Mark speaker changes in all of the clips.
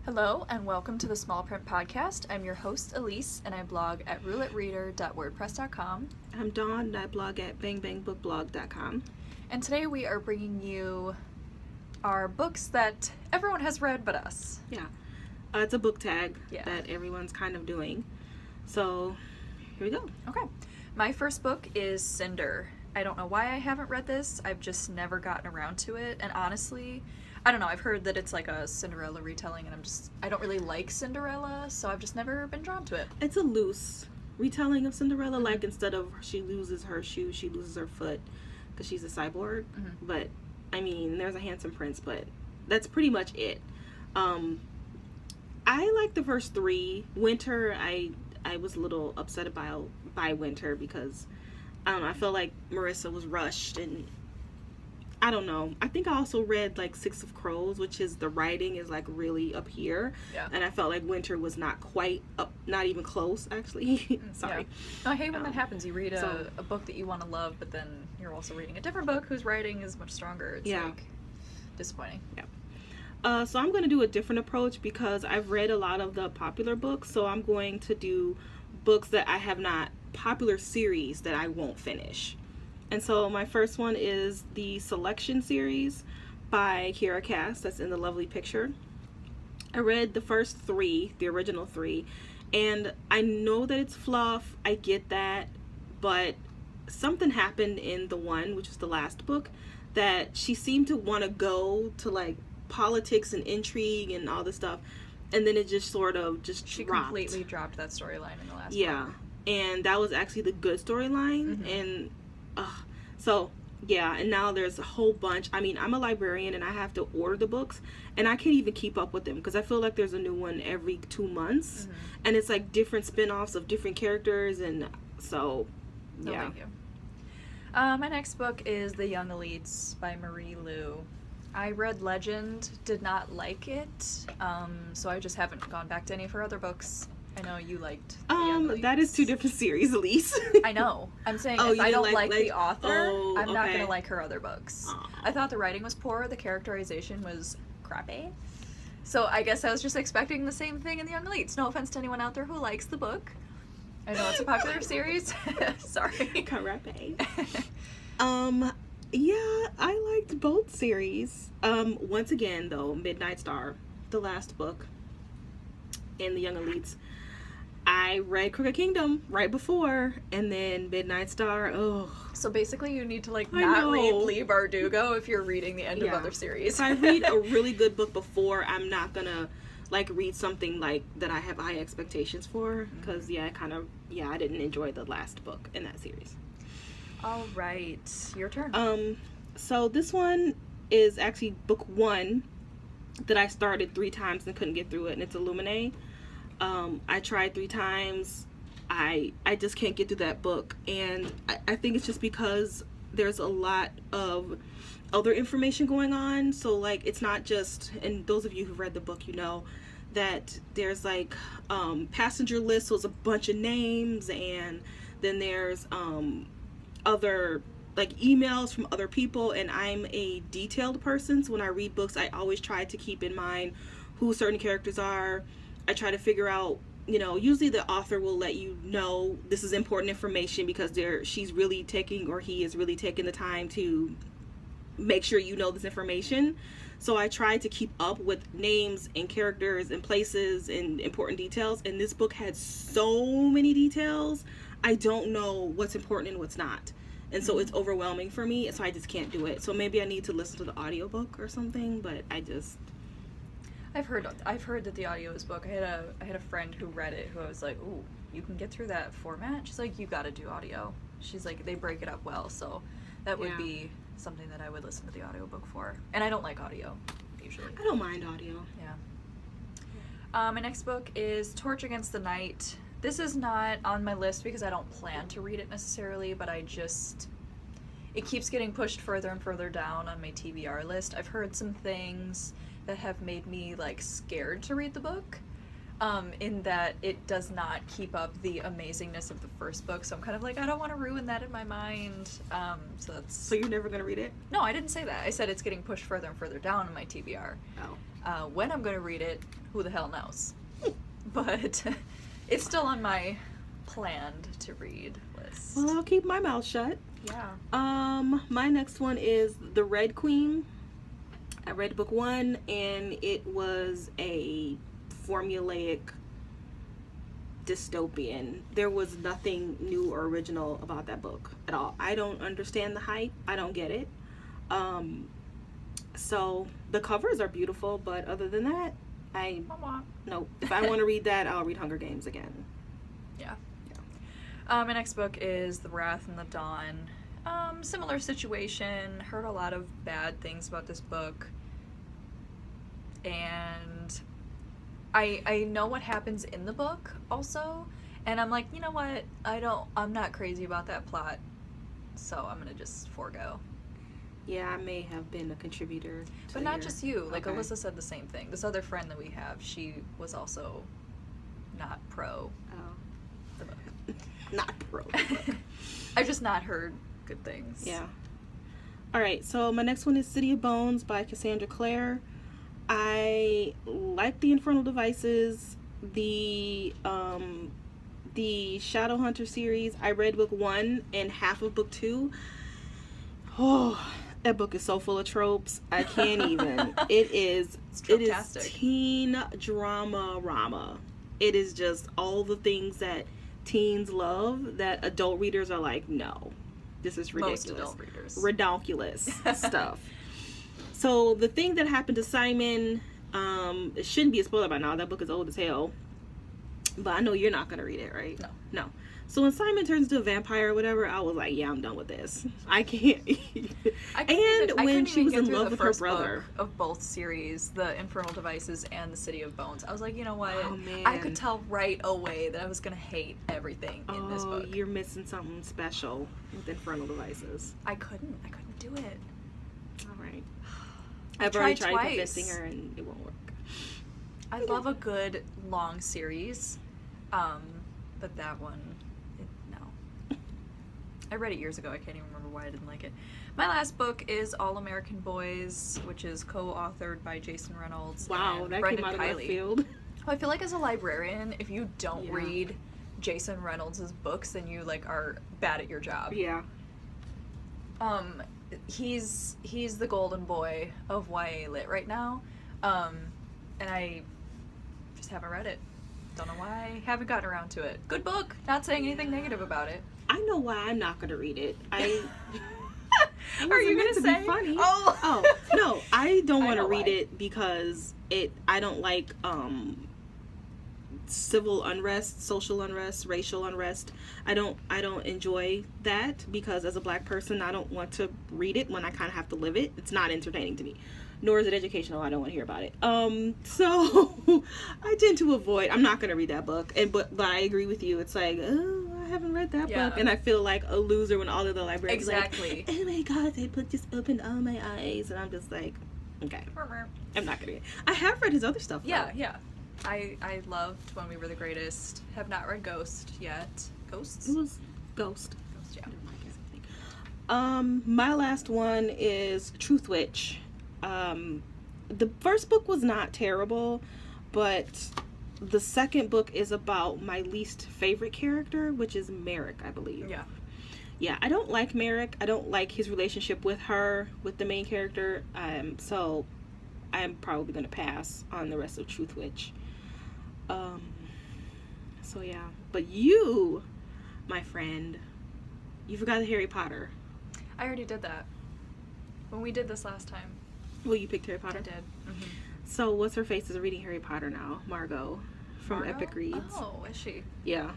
Speaker 1: Hello and welcome to the Small Print Podcast. I'm your host, Elise, and I blog at roulettereader.wordpress.com.
Speaker 2: I'm Dawn, and I blog at bangbangbookblog.com.
Speaker 1: And today we are bringing you our books that everyone has read but us.
Speaker 2: Yeah. It's a book tag that everyone's kind of doing. So, here we go.
Speaker 1: Okay. My first book is Cinder. I don't know why I haven't read this. I've just never gotten around to it. And honestly, I don't know. I've heard that it's like a Cinderella retelling, and I don't really like Cinderella, so I've just never been drawn to it.
Speaker 2: It's a loose retelling of Cinderella. Like, instead of she loses her shoe, she loses her foot because she's a cyborg. Mm-hmm. But, I mean, there's a handsome prince, but that's pretty much it. I like the first three. Winter, I was a little upset by Winter because, I don't know, I felt like Marissa was rushed, and I don't know. I think I also read like Six of Crows, which is the writing is like really up here. Yeah. And I felt like Winter was not quite up, not even close, actually. Sorry.
Speaker 1: Yeah. No, I hate when that happens. You read a book that you want to love, but then you're also reading a different book whose writing is much stronger. It's like disappointing.
Speaker 2: Yeah. So I'm going to do a different approach because I've read a lot of the popular books. So I'm going to do books that I have not, popular series that I won't finish. And so my first one is the Selection series by Kiera Cass. That's in the lovely picture. I read the first three, the original three, and I know that it's fluff. I get that, but something happened in the one, which was the last book, that she seemed to want to go to like politics and intrigue and all this stuff, and then it just sort of just
Speaker 1: she
Speaker 2: dropped.
Speaker 1: Completely dropped that storyline in the last book.
Speaker 2: And that was actually the good storyline.
Speaker 1: Mm-hmm.
Speaker 2: And so yeah, and now there's a whole bunch. I mean, I'm a librarian and I have to order the books, and I can't even keep up with them because I feel like there's a new one every 2 months. Mm-hmm. And it's like different spin-offs of different characters, and so yeah.
Speaker 1: Thank you. My next book is The Young Elites by Marie Lu. I read Legend, did not like it, so I just haven't gone back to any of her other books. I know you liked The Young Elites.
Speaker 2: That is two different series, Elise.
Speaker 1: I know. I'm saying if I don't like the author, I'm not going to like her other books. I thought the writing was poor, the characterization was crappy. So I guess I was just expecting the same thing in The Young Elites. No offense to anyone out there who likes the book. I know it's a popular series. Sorry.
Speaker 2: Crappy. Yeah, I liked both series. Once again, though, Midnight Star, the last book in The Young Elites, I read Crooked Kingdom right before, and then Midnight Star,
Speaker 1: So basically you need to, like, not read Leigh Bardugo if you're reading the end of other series.
Speaker 2: If I read a really good book before, I'm not gonna, like, read something, like, that I have high expectations for, because, I didn't enjoy the last book in that series.
Speaker 1: All right, your turn.
Speaker 2: So this one is actually book one that I started 3 times and couldn't get through it, and it's Illuminae. I tried 3 times. I just can't get through that book, and I think it's just because there's a lot of other information going on. So like, it's not just, and those of you who've read the book, you know that there's like passenger lists, so it's a bunch of names, and then there's other like emails from other people, and I'm a detailed person, so when I read books I always try to keep in mind who certain characters are. I try to figure out, usually the author will let you know this is important information because she's really taking, or he is really taking the time to make sure you know this information. So I try to keep up with names and characters and places and important details, and this book had so many details, I don't know what's important and what's not. And so it's overwhelming for me, so I just can't do it. So maybe I need to listen to the audiobook or something, but
Speaker 1: I've heard that the audio is book. I had a friend who read it who I was like, ooh, you can get through that format? She's like, you got to do audio. She's like, they break it up well, so that would be something that I would listen to the audiobook for. And I don't like audio, usually.
Speaker 2: I don't mind audio.
Speaker 1: Yeah. My next book is Torch Against the Night. This is not on my list because I don't plan to read it necessarily, but it keeps getting pushed further and further down on my TBR list. I've heard some things that have made me like scared to read the book, in that it does not keep up the amazingness of the first book, so I'm kind of like, I don't want to ruin that in my mind. So
Speaker 2: you're never gonna read it?
Speaker 1: No, I didn't say that. I said it's getting pushed further and further down in my TBR. When I'm going to read it, who the hell knows? But it's still on my planned to read list.
Speaker 2: Well, I'll keep my mouth shut.
Speaker 1: Yeah.
Speaker 2: My next one is The Red Queen. I read book 1, and it was a formulaic dystopian. There was nothing new or original about that book at all. I don't understand the hype. I don't get it. So the covers are beautiful, but other than that, no. If I want to read that, I'll read Hunger Games again.
Speaker 1: Yeah. My next book is The Wrath and the Dawn. Similar situation. Heard a lot of bad things about this book. And I know what happens in the book also. And I'm like, you know what? I'm not crazy about that plot. So I'm going to just forego.
Speaker 2: Yeah, I may have been a contributor to
Speaker 1: But not just you. Like,
Speaker 2: okay.
Speaker 1: Alyssa said the same thing. This other friend that we have, she was also not pro the book.
Speaker 2: Not pro the book.
Speaker 1: I've just not heard good things.
Speaker 2: Yeah. Alright, so my next one is City of Bones by Cassandra Clare. I like the Infernal Devices. The Shadowhunter series. I read book 1 and half of book 2. Oh, that book is so full of tropes. I can't even. It is teen drama rama. It is just all the things that teens love that adult readers are like, no, this is ridiculous.
Speaker 1: Most adult readers.
Speaker 2: Redonkulous stuff. So the thing that happened to Simon, it shouldn't be a spoiler by now. That book is old as hell. But I know you're not going to read it, right? No. So when Simon turns into a vampire or whatever, I was like, yeah, I'm done with this. I can't. When she was in love with her brother.
Speaker 1: Of both series, The Infernal Devices and The City of Bones. I was like, you know what?
Speaker 2: Oh, man.
Speaker 1: I could tell right away that I was going to hate everything in this book.
Speaker 2: You're missing something special with Infernal Devices.
Speaker 1: I couldn't do it.
Speaker 2: All right. I've already tried convincing her and it won't work.
Speaker 1: I love a good long series. But that one, no. I read it years ago. I can't even remember why I didn't like it. My last book is All American Boys, which is co-authored by Jason Reynolds.
Speaker 2: Wow,
Speaker 1: and
Speaker 2: that
Speaker 1: Brendan
Speaker 2: came out
Speaker 1: Kiley.
Speaker 2: of left field.
Speaker 1: Well, I feel like as a librarian, if you don't read Jason Reynolds' books, then you are bad at your job.
Speaker 2: Yeah.
Speaker 1: He's the golden boy of YA lit right now, and I just haven't read it. Don't know why I haven't gotten around to it. Good book. Not saying anything negative about it.
Speaker 2: I know why I'm not going to read it. Are
Speaker 1: you going to say?
Speaker 2: Be funny.
Speaker 1: Oh,
Speaker 2: no, I don't want to read
Speaker 1: why.
Speaker 2: it because I don't like civil unrest, social unrest, racial unrest. I don't enjoy that because as a black person, I don't want to read it when I kind of have to live it. It's not entertaining to me. Nor is it educational. I don't want to hear about it. So I tend to avoid. I'm not going to read that book. But I agree with you. It's like, oh, I haven't read that book, and I feel like a loser when all of the libraries
Speaker 1: exactly.
Speaker 2: Like, oh my god, that book just opened all my eyes, and I'm just like, okay, I'm not going to read it. I have read his other stuff. Though.
Speaker 1: Yeah. I loved When We Were the Greatest. Have not read Ghost yet. Ghosts?
Speaker 2: It was Ghost.
Speaker 1: Ghost, yeah.
Speaker 2: My last one is Truth Witch. The first book was not terrible, but the second book is about my least favorite character, which is Merrick, I believe. Yeah, I don't like Merrick. I don't like his relationship with her, with the main character. So I'm probably going to pass on the rest of Truth Witch. So yeah. But you, my friend, you forgot the Harry Potter.
Speaker 1: I already did that. When we did this last time.
Speaker 2: Well, you picked Harry Potter?
Speaker 1: I did. Mm-hmm.
Speaker 2: So, what's her face is reading Harry Potter now? Margot from Epic Reads.
Speaker 1: Oh, is she?
Speaker 2: Yeah.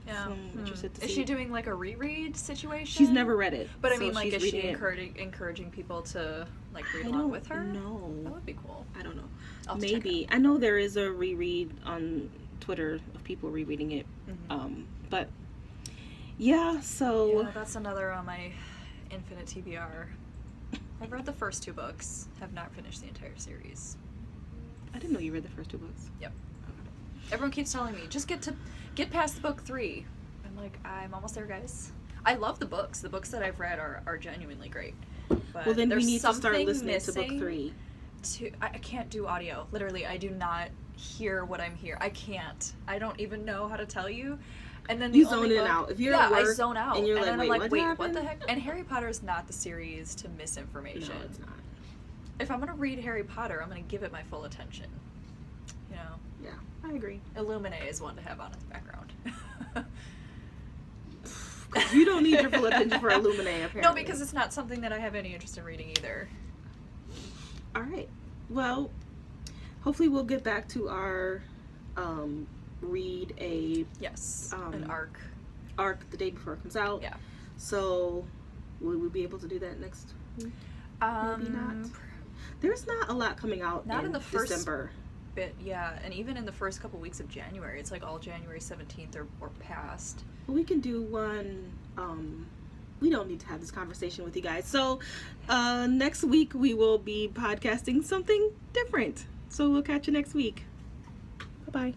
Speaker 1: Yeah.
Speaker 2: So I'm interested to see.
Speaker 1: Is she doing like a reread situation?
Speaker 2: She's never read it.
Speaker 1: But I mean, like, is she encouraging people to read along with her?
Speaker 2: No.
Speaker 1: That would be cool.
Speaker 2: I don't know.
Speaker 1: I'll
Speaker 2: Maybe. I know there is a reread on Twitter of people rereading it.
Speaker 1: Mm-hmm.
Speaker 2: But yeah. So
Speaker 1: yeah, that's another on my infinite TBR. I've read the first 2 books. Have not finished the entire series.
Speaker 2: I didn't know you read the first 2 books.
Speaker 1: Yep. Okay. Everyone keeps telling me, just get past book 3. I'm like, I'm almost there, guys. I love the books. The books that I've read are genuinely great. But
Speaker 2: well, then we
Speaker 1: there's
Speaker 2: need to start
Speaker 1: something
Speaker 2: listening
Speaker 1: missing.
Speaker 2: to book 3.
Speaker 1: I can't do audio. Literally, I do not hear what I'm hearing. I can't. I don't even know how to tell you. And then
Speaker 2: You zone in and out. If you're at work
Speaker 1: I zone out.
Speaker 2: and you're
Speaker 1: then I'm
Speaker 2: like,
Speaker 1: wait,
Speaker 2: what
Speaker 1: what the
Speaker 2: happened?
Speaker 1: heck? And Harry Potter is not the series to miss information.
Speaker 2: No, it's not.
Speaker 1: If I'm gonna read Harry Potter, I'm gonna give it my full attention. You know?
Speaker 2: Yeah, I agree.
Speaker 1: Illumine is one to have on in the background.
Speaker 2: You don't need your full attention for Illumine, apparently.
Speaker 1: No, because it's not something that I have any interest in reading either.
Speaker 2: All right. Well, hopefully we'll get back to our read a
Speaker 1: Yes, an arc.
Speaker 2: the day before it comes out.
Speaker 1: Yeah.
Speaker 2: So will we be able to do that next week? Maybe not. There's not a lot coming out
Speaker 1: Not in the first
Speaker 2: December.
Speaker 1: Bit, yeah, and even in the first couple weeks of January, it's like all January 17th or past.
Speaker 2: But we can do one. We don't need to have this conversation with you guys. So next week we will be podcasting something different. So we'll catch you next week. Bye-bye.